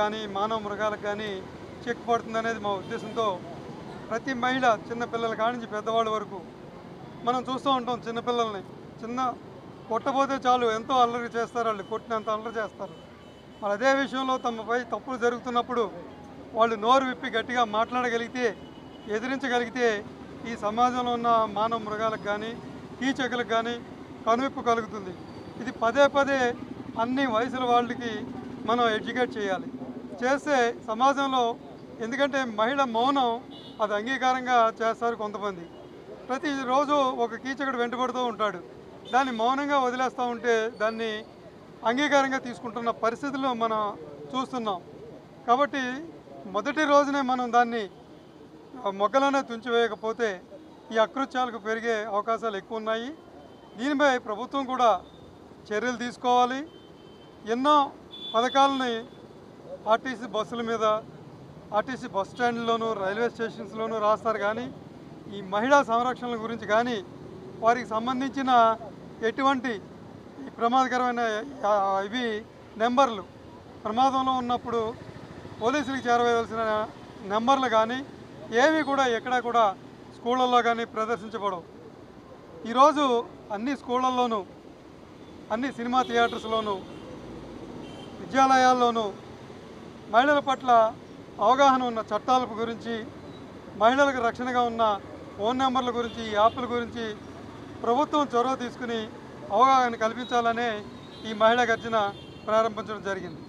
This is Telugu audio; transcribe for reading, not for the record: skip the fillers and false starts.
కానీ మానవ మృగాలకు కానీ చెక్ పడుతుందనేది మా ఉద్దేశంతో ప్రతి మహిళ చిన్నపిల్లల కాడి నుంచి పెద్దవాళ్ళ వరకు మనం చూస్తూ ఉంటాం. చిన్నపిల్లల్ని కొట్టబోతే చాలు ఎంతో అల్లరి చేస్తారు, వాళ్ళు కొట్టినంత అల్లరి చేస్తారు. మరి అదే విషయంలో తమపై తప్పులు జరుగుతున్నప్పుడు వాళ్ళు నోరు విప్పి గట్టిగా మాట్లాడగలిగితే, ఎదిరించగలిగితే ఈ సమాజంలో ఉన్న మానవ మృగాలకు కానీ కీచకులకు కానీ కనువిప్పు కలుగుతుంది. ఇది పదే పదే అన్ని వయసుల వాళ్ళకి మనం ఎడ్యుకేట్ చేయాలి. చేస్తే సమాజంలో, ఎందుకంటే మహిళ మౌనం అది అంగీకారంగా చేస్తారు కొంతమంది. ప్రతిరోజు ఒక కీచకుడు వెంటబడుతూ ఉంటాడు, దాన్ని మౌనంగా వదిలేస్తూ ఉంటే దాన్ని అంగీకారంగా తీసుకుంటున్న పరిస్థితుల్లో మనం చూస్తున్నాం. కాబట్టి మొదటి రోజునే మనం దాన్ని మొగ్గలోనే తుంచివేయకపోతే ఈ అకృత్యాలకు పెరిగే అవకాశాలు ఎక్కువ ఉన్నాయి. దీనిపై ప్రభుత్వం కూడా చర్యలు తీసుకోవాలి. ఎన్నో పథకాలని ఆర్టీసీ బస్సుల మీద, ఆర్టీసీ బస్ స్టాండ్లోనూ రైల్వే స్టేషన్స్లోనూ రాస్తారు. కానీ ఈ మహిళా సంరక్షణ గురించి కానీ వారికి సంబంధించిన ఎటువంటి ప్రమాదకరమైన ఇవి నెంబర్లు ప్రమాదంలో ఉన్నప్పుడు పోలీసులకు చేరవేయవలసిన నెంబర్లు కానీ ఏవి కూడా ఎక్కడా కూడా స్కూళ్ళల్లో కానీ ప్రదర్శించబడవు. ఈరోజు అన్ని స్కూళ్ళల్లోనూ, అన్ని సినిమా థియేటర్స్లోనూ, విద్యాలయాల్లోనూ మహిళల పట్ల అవగాహన ఉన్న చట్టాల గురించి, మహిళలకు రక్షణగా ఉన్న ఫోన్ నెంబర్ల గురించి, యాప్ల గురించి ప్రభుత్వం చొరవ తీసుకుని అవగాహన కల్పించాలనే ఈ మహిళా గర్జన ప్రారంభించడం జరిగింది.